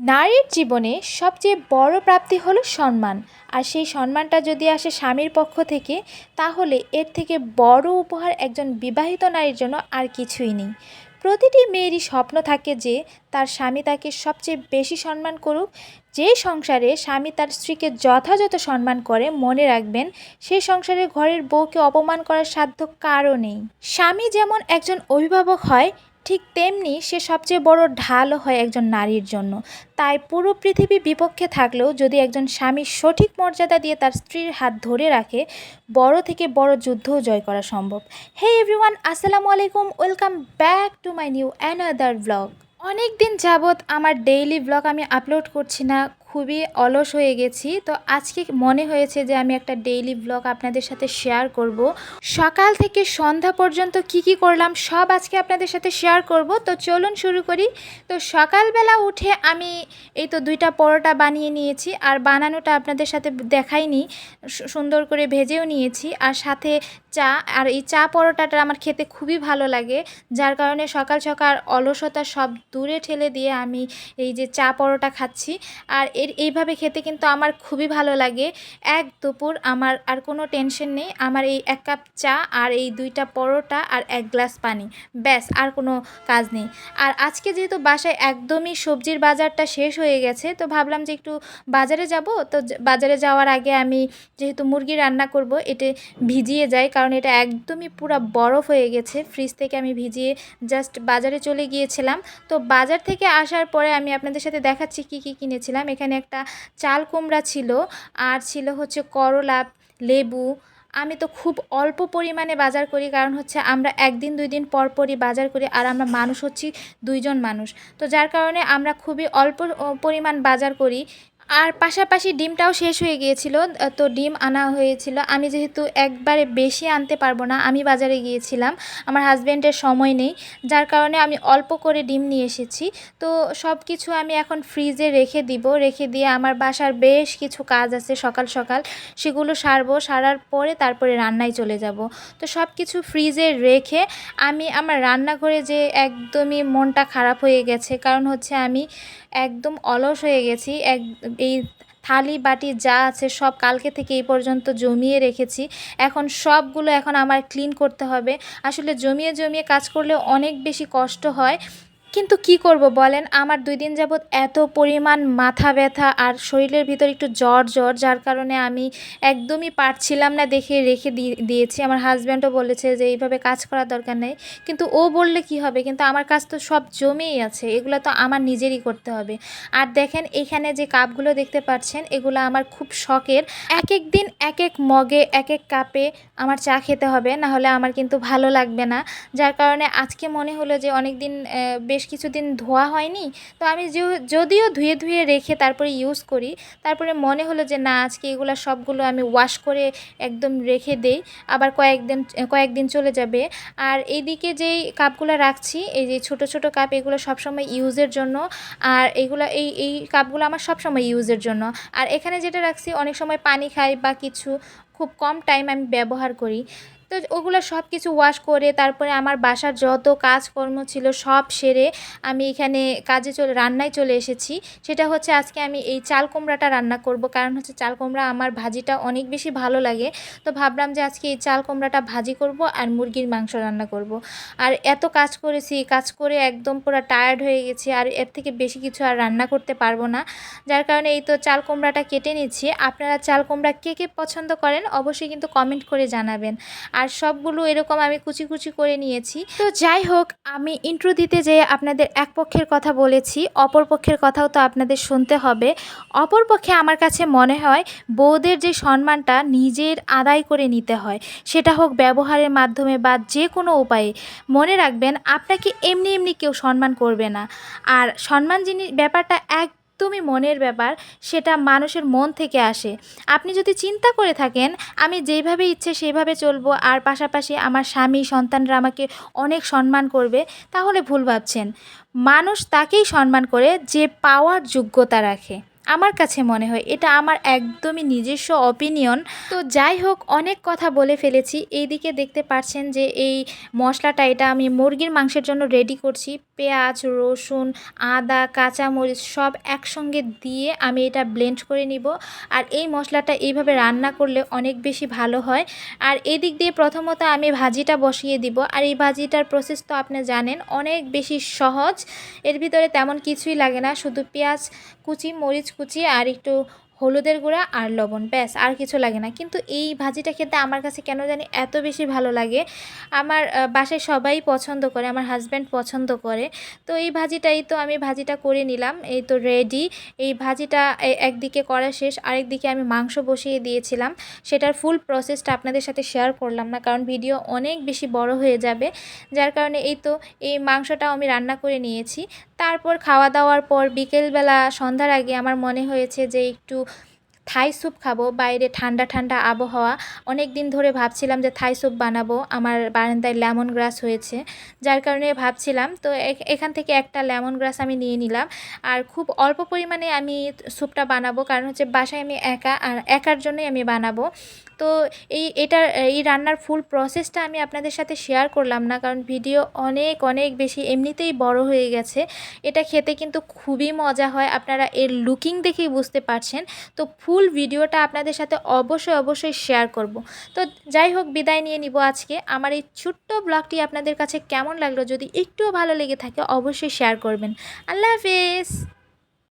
নারীর জীবনে সবচেয়ে বড় প্রাপ্তি হলো সম্মান। আর সেই সম্মানটা যদি আসে স্বামীর পক্ষ থেকে, তাহলে এর থেকে বড় উপহার একজন বিবাহিত নারীর জন্য আর কিছুই নেই। প্রতিটি মেয়েরই স্বপ্ন থাকে যে তার স্বামী তাকে সবচেয়ে বেশি সম্মান করুক। যে সংসারে স্বামী তার স্ত্রীকে যথাযথ সম্মান করে, মনে রাখবেন সেই সংসারে ঘরের বউকে অপমান করার সাধ্য কারও নেই। স্বামী যেমন একজন অভিভাবক হয়, ঠিক তেমনি সে সবচেয়ে বড় ঢালও হয় একজন নারীর জন্য। তাই পুরো পৃথিবী বিপক্ষে থাকলেও যদি একজন স্বামী সঠিক মর্যাদা দিয়ে তার স্ত্রীর হাত ধরে রাখে, বড় থেকে বড় যুদ্ধও জয় করা সম্ভব। হে এভরিওয়ান, আসসালামু আলাইকুম, welcome back to my new another blog. অনেক দিন যাবৎ আমার ডেইলি ব্লগ আমি আপলোড করছি না, খুবই অলস হয়ে গেছি। তো আজকে মনে হয়েছে যে আমি একটা ডেইলি ব্লগ আপনাদের সাথে শেয়ার করব। সকাল থেকে সন্ধ্যা পর্যন্ত কি করলাম সব আজকে আপনাদের সাথে শেয়ার করব। তো চলুন শুরু করি। তো সকালবেলা উঠে আমি এই তো 2টা পরোটা বানিয়ে নিয়েছি, আর বানানোটা আপনাদের সাথে দেখাইনি, সুন্দর করে ভেজেও নিয়েছি, আর সাথে চা। আর এই চা পরোটাটা আমার খেতে খুবই ভালো লাগে, যার কারণে সকাল সকাল অলসতা সব দূরে ঠেলে দিয়ে আমি এই যে চা পরোটা খাচ্ছি। আর এইভাবে খেতে কিন্তু আমার খুবই ভালো লাগে। এক দুপুর আমার আর কোনো টেনশন নেই, আমার এই 1 কাপ চা আর এই 2টা পরোটা আর 1 গ্লাস পানি, ব্যাস, আর কোনো কাজ নেই। আর আজকে যেহেতু বাসায় একদমই সবজির বাজারটা শেষ হয়ে গেছে, তো ভাবলাম যে একটু বাজারে যাব। তো বাজারে যাওয়ার আগে আমি যেহেতু মুরগি রান্না করব, এটা ভিজিয়ে যাই, কারণ এটা একদমই পুরো বরফ হয়ে গেছে। ফ্রিজ থেকে আমি ভিজিয়ে জাস্ট বাজারে চলে গিয়েছিলাম। তো বাজার থেকে আসার পরে আমি আপনাদের সাথে দেখাচ্ছি কি কিনেছিলাম। এখানে একটা চাল কুমড়া ছিল, আর ছিল হচ্ছে করলা, লেবু। আমি তো খুব অল্প পরিমাণে বাজার করি, কারণ হচ্ছে আমরা 1 দিন 2 দিন পর পরই বাজার করি, আর আমরা মানুষ হচ্ছি 2 জন মানুষ। তো যার কারণে আমরা খুবই অল্প পরিমাণ বাজার করি। আর পাশাপাশি ডিমটাও শেষ হয়ে গিয়েছিল, তো ডিম আনা হয়েছিল। আমি যেহেতু একবারে বেশি আনতে পারবো না, আমি বাজারে গিয়েছিলাম, আমার হাজব্যান্ডের সময় নেই, যার কারণে আমি অল্প করে ডিম নিয়ে এসেছি। তো সব কিছু আমি এখন ফ্রিজে রেখে দিব, রেখে দিয়ে আমার বাসার বেশ কিছু কাজ আছে সকাল সকাল, সেগুলো সারবো। সারার পরে তারপরে রান্নায় চলে যাব। তো সব কিছু ফ্রিজে রেখে আমি আমার রান্নাঘরে যে একদমই মনটা খারাপ হয়ে গেছে, কারণ হচ্ছে আমি একদম অলস হয়ে গেছি। এই থালি বাটি যা আছে সব কালকে থেকে এই পর্যন্ত জমিয়ে রেখেছি, এখন আমার ক্লিন করতে হবে। আসলে জমিয়ে জমিয়ে কাজ করলে অনেক বেশি কষ্ট হয়, কিন্তু কি করব বলেন, আমার 2 দিন যাবৎ এত পরিমাণ মাথা ব্যথা আর শরীরের ভিতর একটু জ্বর, যার কারণে আমি একদমই পারছিলাম না, দেখে রেখে দিয়েছি। আমার হাজব্যান্ডও বলেছে যে এইভাবে কাজ করার দরকার নেই, কিন্তু ও বললে কি হবে, কিন্তু আমার কাজ তো সব জমেই আছে, এগুলো তো আমার নিজেরই করতে হবে। আর দেখেন এখানে যে কাপগুলো দেখতে পাচ্ছেন, এগুলো আমার খুব শখের। এক এক দিন এক এক মগে এক এক কাপে আমার চা খেতে হবে, না হলে আমার কিন্তু ভালো লাগবে না। যার কারণে আজকে মনে হলো যে অনেক দিন বেশ কিছুদিন ধোয়া হয়নি, তো আমি যদিও ধুয়ে ধুয়ে রেখে তারপরে ইউজ করি, তারপরে মনে হলো যে না, আজকে এগুলো সবগুলো আমি ওয়াশ করে একদম রেখে দেই, আবার কয়েকদিন চলে যাবে। আর এইদিকে যেই কাপগুলো রাখছি, এই যে ছোট ছোট কাপ, এগুলো সবসময় ইউজের জন্য। আর এগুলো এই কাপগুলো আমার সবসময় ইউজের জন্য। আর এখানে যেটা রাখছি, অনেক সময় পানি খাই বা কিছু, খুব কম টাইম আমি ব্যবহার করি। তো ওগুলো সব কিছু ওয়াশ করে তারপরে আমার বাসার যত কাজকর্ম ছিল সব সেরে আমি এখানে রান্নায় চলে এসেছি। সেটা হচ্ছে আজকে আমি এই চাল কুমড়াটা রান্না করব, কারণ হচ্ছে চাল কুমড়া আমার ভাজিটা অনেক বেশি ভালো লাগে। তো ভাবলাম যে আজকে এই চাল কুমড়াটা ভাজি করব আর মুরগির মাংস রান্না করব। আর এত কাজ করেছি, কাজ করে একদম পুরো টায়ার্ড হয়ে গেছি, আর এর থেকে বেশি কিছু আর রান্না করতে পারবো না। যার কারণে এই তো চাল কুমড়াটা কেটে নিচ্ছি। আপনারা চাল কুমড়া কে পছন্দ করেন অবশ্যই কিন্তু কমেন্ট করে জানাবেন। আর সবগুলো এরকম আমি কুচি কুচি করে নিয়েছি। তো যাই হোক, আমি ইন্ট্রো দিতে যেয়ে আপনাদের এক পক্ষের কথা বলেছি, অপর পক্ষের কথাও তো আপনাদের শুনতে হবে। অপর পক্ষে আমার কাছে মনে হয় বউদের যে সম্মানটা নিজের আদায় করে নিতে হয়, সেটা হোক ব্যবহারের মাধ্যমে বা যে কোনো উপায়ে। মনে রাখবেন, আপনাকে এমনি এমনি কেউ সম্মান করবে না। আর সম্মান ব্যাপারটা একদমই মনের ব্যাপার, সেটা মানুষের মন থেকে আসে। আপনি যদি চিন্তা করে থাকেন আমি যেইভাবে ইচ্ছে সেইভাবে চলবো, আর পাশাপাশি আমার স্বামী সন্তানরা আমাকে অনেক সম্মান করবে, তাহলে ভুল ভাবছেন। মানুষ তাকেই সম্মান করে যে পাওয়ার যোগ্যতা রাখে। আমার কাছে মনে হয় এটা আমার একদমই নিজস্ব অপিনিয়ন। তো যাই হোক, অনেক কথা বলে ফেলেছি। এইদিকে দেখতে পাচ্ছেন যে এই মশলাটা, এটা আমি মুরগির মাংসের জন্য রেডি করছি। পেঁয়াজ, রসুন, আদা, কাঁচামরিচ সব একসঙ্গে দিয়ে আমি এটা ব্লেন্ড করে নিব। আর এই মশলাটা এইভাবে রান্না করলে অনেক বেশি ভালো হয়। আর এদিক দিয়ে প্রথমত আমি ভাজিটা বসিয়ে দিব। আর এই ভাজিটার প্রসেস তো আপনি জানেন, অনেক বেশি সহজ। এর ভিতরে তেমন কিছুই লাগে না, শুধু পেঁয়াজ কুচি, মরিচ কুচি আর একটু হলুদের গুঁড়া আর লবণ, ব্যাস, আর কিছু লাগে না। কিন্তু এই ভাজিটা খেতে আমার কাছে কেন জানি এত বেশি ভালো লাগে। আমার বাসায় সবাই পছন্দ করে, আমার হাজব্যান্ড পছন্দ করে। তো এই ভাজিটাই তো আমি ভাজিটা করে নিলাম, এই তো রেডি। এই ভাজিটা একদিকে করা শেষ, আরেকদিকে আমি মাংস বসিয়ে দিয়েছিলাম। সেটার ফুল প্রসেসটা আপনাদের সাথে শেয়ার করলাম না, কারণ ভিডিও অনেক বেশি বড় হয়ে যাবে। যার কারণে এই তো এই মাংসটাও আমি রান্না করে নিয়েছি। তারপর খাওয়া দাওয়ার পর বিকেলবেলা সন্ধ্যার আগে আমার মনে হয়েছে যে একটু থাই স্যুপ খাবো। বাইরে ঠান্ডা ঠান্ডা আবহাওয়া, অনেক দিন ধরে ভাবছিলাম যে থাই স্যুপ বানাবো। আমার বারান্দায় লেমন গ্রাস হয়েছে, যার কারণে ভাবছিলাম। তো এখান থেকে একটা লেমন গ্রাস আমি নিয়ে নিলাম। আর খুব অল্প পরিমাণে আমি স্যুপটা বানাবো, কারণ হচ্ছে বাসায় আমি একা, আর একার জন্যই আমি বানাবো। তো এই রান্নার ফুল প্রসেসটা আমি আপনাদের সাথে শেয়ার করলাম না, কারণ ভিডিও অনেক অনেক বেশি এমনিতেই বড় হয়ে গেছে। এটা খেতে কিন্তু খুবই মজা হয়, আপনারা এর লুকিং দেখেই বুঝতে পারছেন। তো ফুল ভিডিওটা আপনাদের সাথে অবশ্যই অবশ্যই শেয়ার করব। তো যাই হোক, বিদায় নিয়ে নিব আজকে। আমার এই ছোট্ট ব্লগটি আপনাদের কাছে কেমন লাগলো, যদি একটুও ভালো লেগে থাকে অবশ্যই শেয়ার করবেন। আল্লাহ হাফেজ।